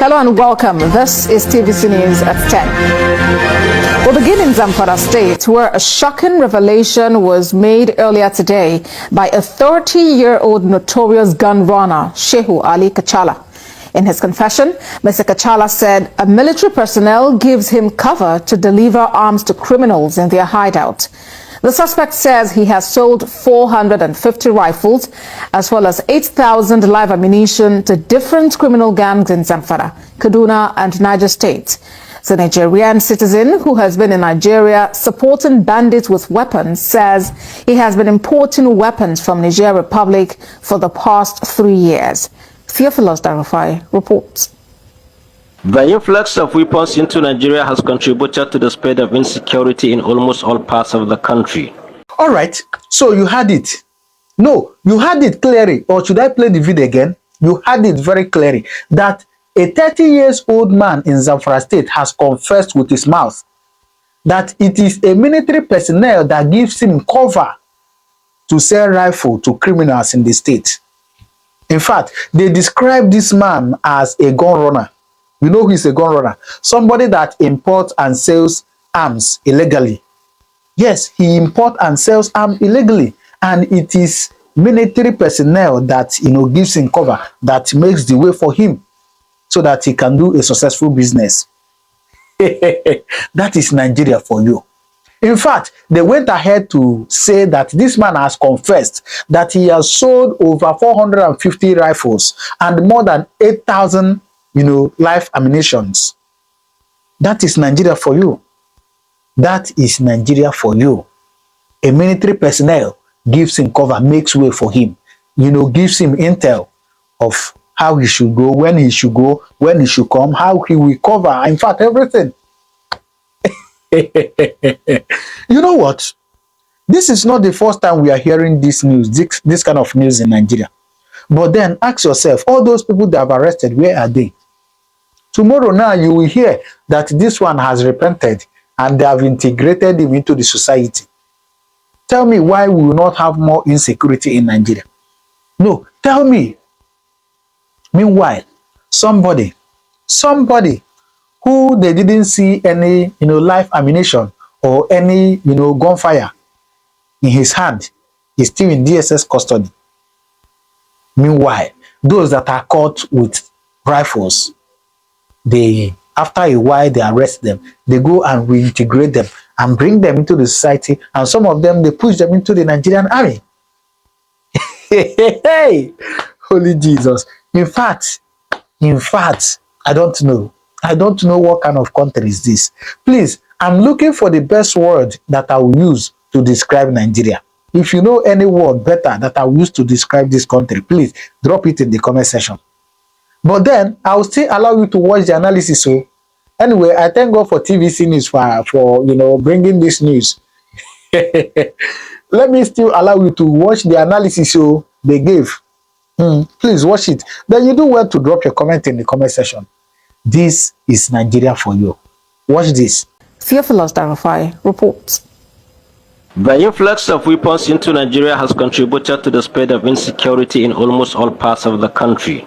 Hello and welcome. This is TVC News at 10. We'll begin in Zamfara State, where a shocking revelation was made earlier today by a 30-year-old notorious gun runner, Shehu Ali Kachala. In his confession, Mr. Kachala said a military personnel gives him cover to deliver arms to criminals in their hideout. The suspect says he has sold 450 rifles as well as 8,000 live ammunition to different criminal gangs in Zamfara, Kaduna and Niger states. The Nigerian citizen who has been in Nigeria supporting bandits with weapons says he has been importing weapons from Niger Republic for the past 3 years. Theophilus Darufai reports. The influx of weapons into Nigeria has contributed to the spread of insecurity in almost all parts of the country. All right, so you had it. No, you had it clearly. Or should I play the video again? You had it very clearly that a 30-year-old man in Zamfara State has confessed with his mouth that it is a military personnel that gives him cover to sell rifle to criminals in the state. In fact, they describe this man as a gun runner. You know who is a gun runner? Somebody that imports and sells arms illegally. Yes, he imports and sells arms illegally. And it is military personnel that, gives him cover, that makes the way for him so that he can do a successful business. That is Nigeria for you. In fact, they went ahead to say that this man has confessed that he has sold over 450 rifles and more than 8,000 live ammunitions. That is Nigeria for you. That is Nigeria for you. A military personnel gives him cover, makes way for him, gives him intel of how he should go, when he should come, how he will cover, in fact, everything. You know what? This is not the first time we are hearing this news, this kind of news in Nigeria. But then ask yourself, all those people that have arrested, where are they? Tomorrow now you will hear that this one has repented and they have integrated him into the society. Tell me why we will not have more insecurity in Nigeria. No, tell me. Meanwhile, somebody who they didn't see any, live ammunition or any, gunfire in his hand is still in DSS custody. Meanwhile, those that are caught with rifles, after a while they arrest them, they go and reintegrate them and bring them into the society, and some of them they push them into the Nigerian army. Hey, holy Jesus. In fact, I don't know what kind of country is this. Please, I'm looking for the best word that I will use to describe Nigeria. If you know any word better that I will use to describe this country, please drop it in the comment section. But then I will still allow you to watch the analysis. So anyway, I thank God for TVC News for bringing this news. Let me still allow you to watch the analysis they gave. Please watch it. Then you do well to drop your comment in the comment section. This is Nigeria for you. Watch this. Theophilus Darufai reports. The influx of weapons into Nigeria has contributed to the spread of insecurity in almost all parts of the country.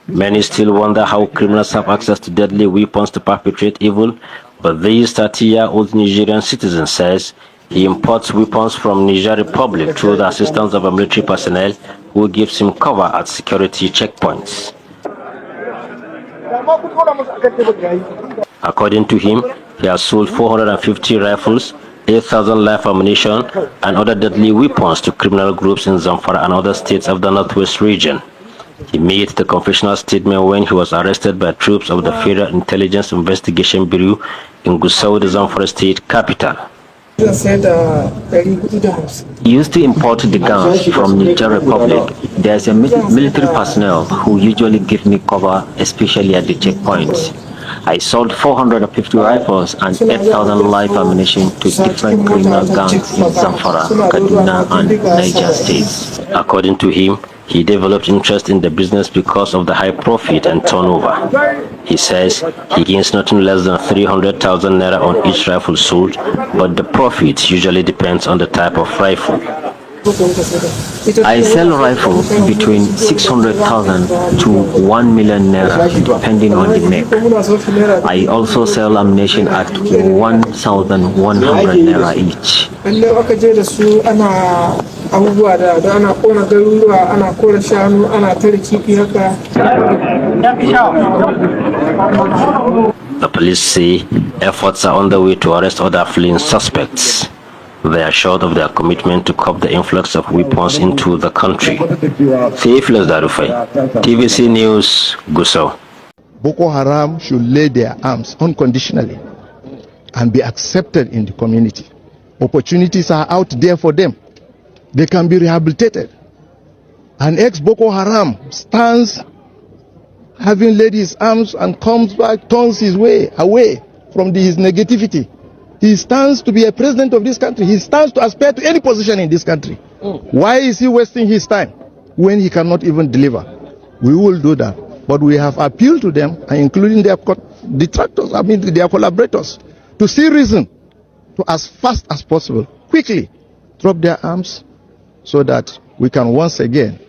Many still wonder how criminals have access to deadly weapons to perpetrate evil, but this 30-year-old Nigerian citizen says he imports weapons from Niger Republic through the assistance of a military personnel who gives him cover at security checkpoints. According to him, he has sold 450 rifles, 8,000 live ammunition, and other deadly weapons to criminal groups in Zamfara and other states of the Northwest region. He made the confessional statement when he was arrested by troops of the Federal Intelligence Investigation Bureau in Gusau, the Zamfara state capital. He used to import the guns from Niger Republic. There's a military personnel who usually give me cover, especially at the checkpoints. I sold 450 rifles and 8,000 live ammunition to different criminal gangs in Zamfara, Kaduna, and Niger states. According to him, he developed interest in the business because of the high profit and turnover. He says he gains nothing less than 300,000 naira on each rifle sold, but the profit usually depends on the type of rifle. I sell rifle between 600,000 to 1 million naira, depending on the make. I also sell ammunition at 1,100 naira each. The police say efforts are underway to arrest other fleeing suspects. They are short of their commitment to curb the influx of weapons into the country. Theophilus Darufai, TVC News, Gusau. Boko Haram should lay their arms unconditionally and be accepted in the community. Opportunities are out there for them. They can be rehabilitated. An ex-Boko Haram stands having laid his arms and comes back, turns his way away from his negativity. He stands to be a president of this country. He stands to aspire to any position in this country. Why is he wasting his time when he cannot even deliver? We will do that. But we have appealed to them, including their detractors, their collaborators, to see reason to, as fast as possible, quickly drop their arms so that we can once again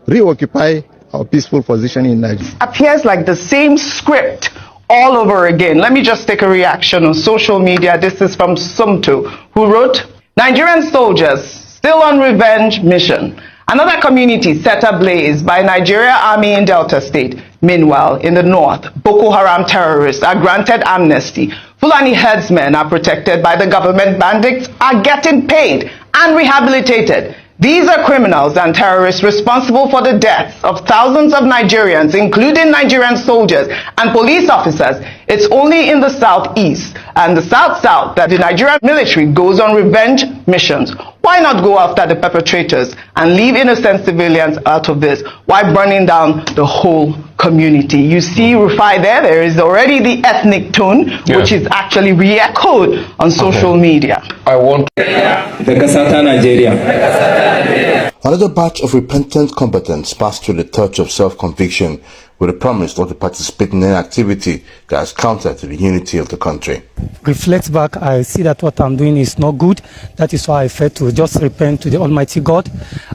reoccupy our peaceful position in Nigeria. Appears like the same script all over again. Let me just take a reaction on social media. This is from Sumto, who wrote, Nigerian soldiers still on revenge mission. Another community set ablaze by Nigeria Army in Delta State. Meanwhile, in the north, Boko Haram terrorists are granted amnesty. Fulani headsmen are protected by the government. Bandits are getting paid and rehabilitated. These are criminals and terrorists responsible for the deaths of thousands of Nigerians, including Nigerian soldiers and police officers. It's only in the southeast and the south-south that the Nigerian military goes on revenge missions. Why not go after the perpetrators and leave innocent civilians out of this? Why burning down the whole community? You see, Rufai, there is already the ethnic tone, which is actually re-echoed on social media. I want the Kasata Nigeria. Another batch of repentant combatants passed through the touch of self-conviction with a promise not to participate in any activity that is counter to the unity of the country. Reflect back, I see that what I'm doing is not good. That is why I felt to just repent to the Almighty God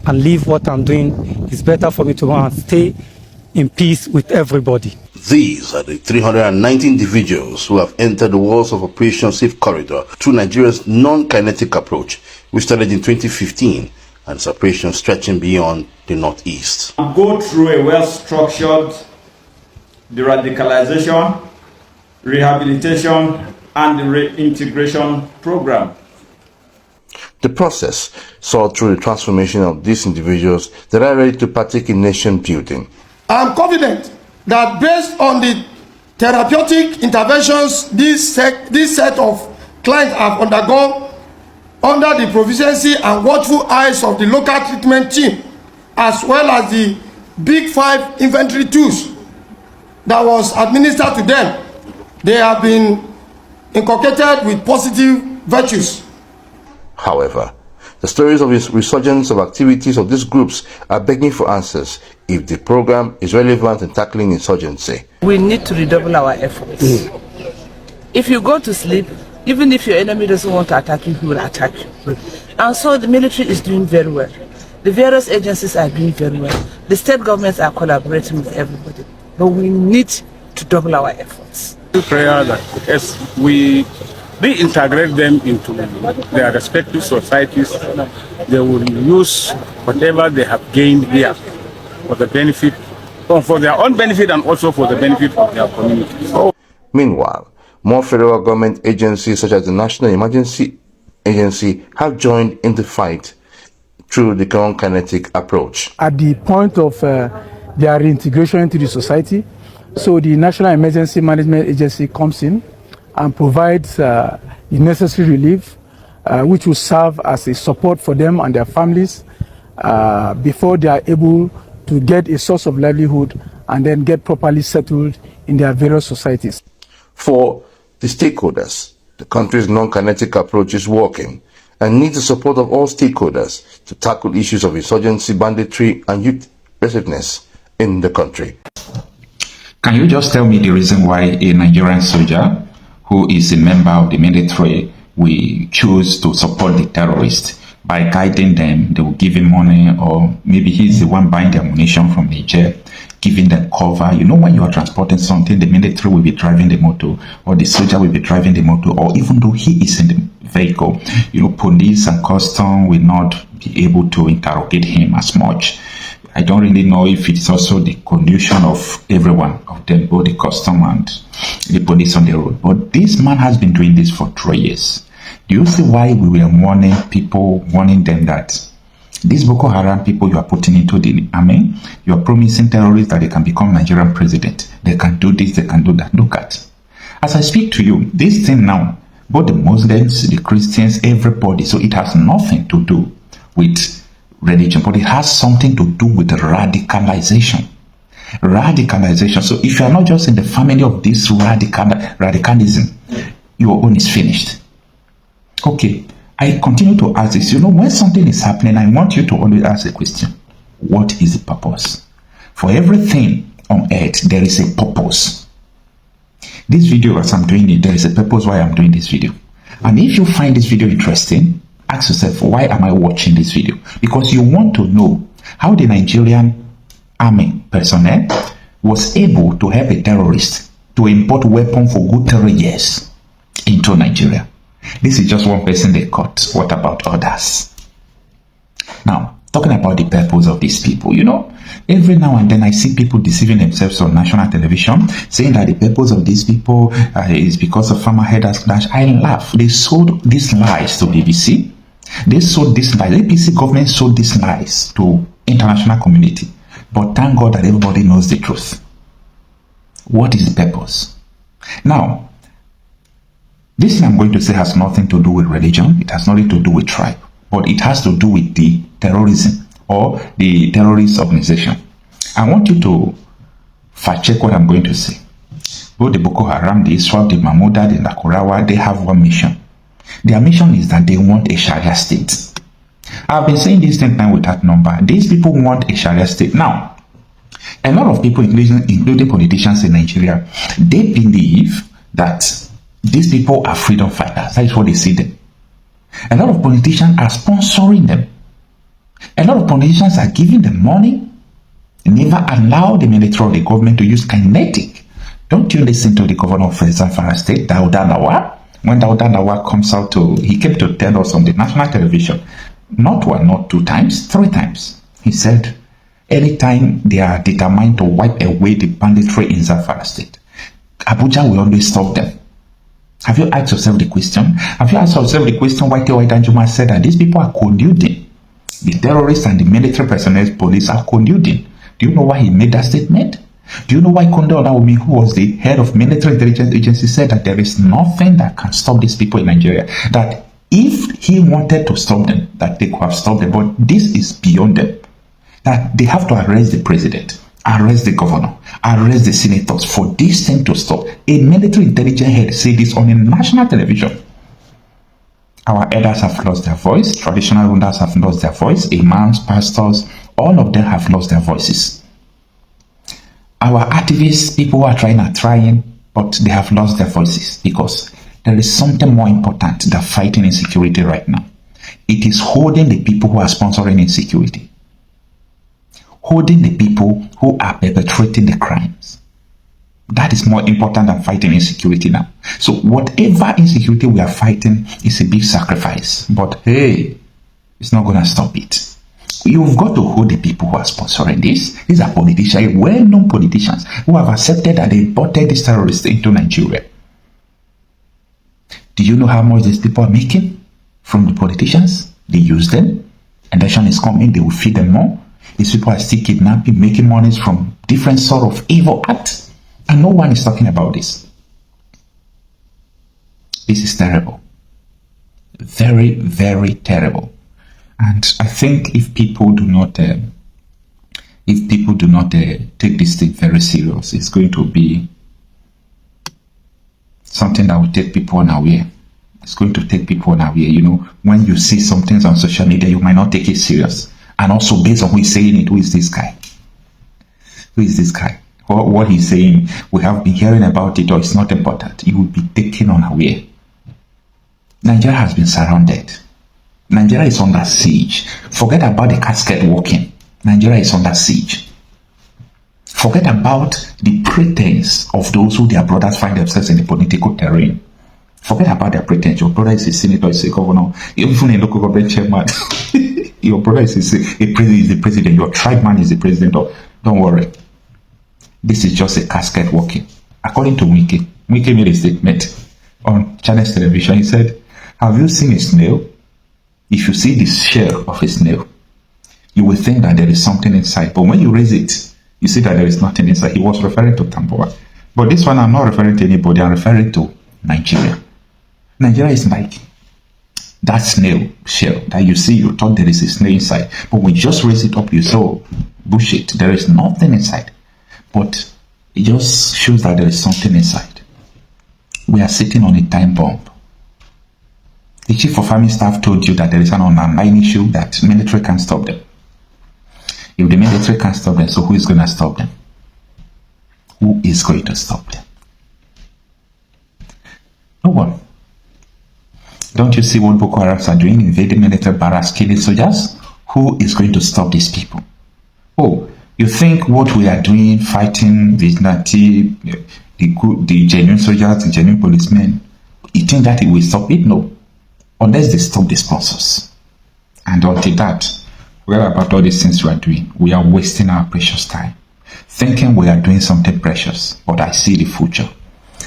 and leave what I'm doing. It's better for me to go and stay in peace with everybody. These are the 390 individuals who have entered the walls of Operation Safe Corridor through Nigeria's non-kinetic approach, which started in 2015 and its operation stretching beyond the northeast. Go through a well-structured deradicalization, rehabilitation, and reintegration program. The process saw through the transformation of these individuals that are ready to partake in nation building. I'm confident that based on the therapeutic interventions this set of clients have undergone under the proficiency and watchful eyes of the local treatment team, as well as the Big 5 infantry tools that was administered to them, they have been inculcated with positive virtues. However, the stories of this resurgence of activities of these groups are begging for answers if the program is relevant in tackling insurgency. We need to redouble our efforts. If you go to sleep, even if your enemy doesn't want to attack you, he will attack you. And so the military is doing very well. The various agencies are doing very well. The state governments are collaborating with everybody. But we need to double our efforts. Prayer that as we reintegrate them into their respective societies, they will use whatever they have gained here for the benefit, for their own benefit and also for the benefit of their communities. Meanwhile, more federal government agencies such as the National Emergency Agency have joined in the fight through the non-kinetic approach. At the point of their reintegration into the society, so the National Emergency Management Agency comes in and provides the necessary relief, which will serve as a support for them and their families before they are able to get a source of livelihood and then get properly settled in their various societies. For the stakeholders, the country's non-kinetic approach is working and needs the support of all stakeholders to tackle issues of insurgency, banditry, and youth restlessness in the country. Can you just tell me the reason why a Nigerian soldier who is a member of the military will choose to support the terrorists by guiding them. They will give him money, or maybe he's the one buying the ammunition from Niger, giving them cover. You know, when you are transporting something, the military will be driving the motor, or the soldier will be driving the motor, or even though he is in the vehicle, you know, police and custom will not be able to interrogate him as much. I don't really know if it's also the condition of everyone of them, both the custom and the police on the road. But this man has been doing this for 3 years. Do you see why we were warning people, warning them that these Boko Haram people you are putting into the army, you are promising terrorists that they can become Nigerian president. They can do this, they can do that. Look at. As I speak to you, this thing now, both the Muslims, the Christians, everybody, so it has nothing to do with religion, but it has something to do with radicalization. Radicalization. So if you are not just in the family of this radicalism, your own is finished. Okay, I continue to ask this. You know, when something is happening, I want you to always ask a question. What is the purpose? For everything on earth, there is a purpose. This video, as I'm doing it, there is a purpose why I'm doing this video. And if you find this video interesting, ask yourself, why am I watching this video? Because you want to know how the Nigerian army personnel was able to help a terrorist to import weapons for good 3 years into Nigeria. This is just one person they caught. What about others? Now, talking about the purpose of these people, you know, every now and then I see people deceiving themselves on national television, saying that the purpose of these people is because of farmer headers clash. I laugh. They sold these lies to BBC. They sold this lies. The APC government sold these lies to international community. But thank God that everybody knows the truth. What is the purpose? Now, this thing I'm going to say has nothing to do with religion. It has nothing to do with tribe. But it has to do with the terrorism or the terrorist organization. I want you to fact check what I'm going to say. Both the Boko Haram, the ISWAP, the Mahmouda, the Nakurawa, they have one mission. Their mission is that they want a Sharia state. I've been saying this thing now without number. These people want a Sharia state. Now, a lot of people, including politicians in Nigeria, they believe that these people are freedom fighters. That is what they see them. A lot of politicians are sponsoring them. A lot of politicians are giving them money. Never allow the military or the government to use kinetic. Don't you listen to the governor of Zamfara State, Dauda Lawal? When Dauda Lawal comes out he came to tell us on the national television, not one, not 2 times, 3 times. He said, anytime they are determined to wipe away the banditry in Zamfara State, Abuja will always stop them. Have you asked yourself the question? Have you asked yourself the question why T.Y. Danjuma said that these people are colluding? The terrorists and the military personnel, police are colluding. Do you know why he made that statement? Do you know why Konde Olaomi, who was the head of military intelligence agency, said that there is nothing that can stop these people in Nigeria? That if he wanted to stop them, that they could have stopped them. But this is beyond them. That they have to arrest the president, arrest the governor, arrest the senators for this thing to stop. A military intelligence head said this on a national television. Our elders have lost their voice. Traditional rulers have lost their voice. Imams, pastors, all of them have lost their voices. Our activists, people who are trying, but they have lost their voices because there is something more important than fighting insecurity right now. It is holding the people who are sponsoring insecurity. Holding the people who are perpetrating the crimes. That is more important than fighting insecurity now. So whatever insecurity we are fighting is a big sacrifice. But hey, it's not going to stop it. You've got to hold the people who are sponsoring this. These are politicians, well-known politicians who have accepted that they imported these terrorists into Nigeria. Do you know how much these people are making from the politicians? They use them. Election is coming, they will feed them more. These people are still kidnapping, making money from different sort of evil acts. And no one is talking about this. This is terrible. Very, very terrible. And I think if people do not take this thing very serious, it's going to be something that will take people unaware. It's going to take people unaware. You know, when you see some things on social media, you might not take it serious. And also based on who is saying it, who is this guy? Who is this guy? What he's saying, we have been hearing about it, or it's not important. You will be taken unaware. Nigeria has been surrounded. Nigeria is under siege. Forget about the casket walking. Nigeria is under siege. Forget about the pretense of those who their brothers find themselves in the political terrain. Forget about their pretense. Your brother is a senator, is a governor, even a local government chairman. Your brother is the president. Your tribe man is the president. Don't worry. This is just a casket walking. According to Wike made a statement on Channels Television. He said, have you seen a snail? If you see the shell of a snail, you will think that there is something inside. But when you raise it, you see that there is nothing inside. He was referring to Tamboa. But this one, I'm not referring to anybody. I'm referring to Nigeria. Nigeria is like that snail shell that you see. You thought there is a snail inside. But when you just raise it up, you saw bullshit. There is nothing inside. But it just shows that there is something inside. We are sitting on a time bomb. The chief of army staff told you that there is an online issue that military can't stop them. If the military can't stop them, so who is going to stop them? Who is going to stop them? No one. Don't you see what Boko Harams are doing? Invading military barracks, killing soldiers? Who is going to stop these people? Oh, you think what we are doing, fighting the Nnamdi, the genuine soldiers, the genuine policemen, you think that it will stop it? No. Unless they stop the sponsors. And until that, forget about all these things we are doing. We are wasting our precious time, thinking we are doing something precious. But I see the future.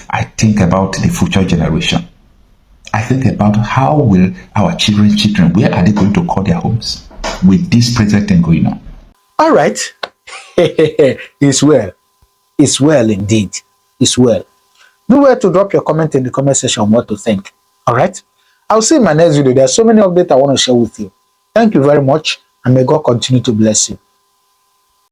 I think about the future generation. I think about how will our children, where are they going to call their homes with this present thing going on? All right. It's well. It's well indeed. It's well. Do well to drop your comment in the comment section on what to think. All right. I'll see you in my next video. There are so many updates I want to share with you. Thank you very much, and may God continue to bless you.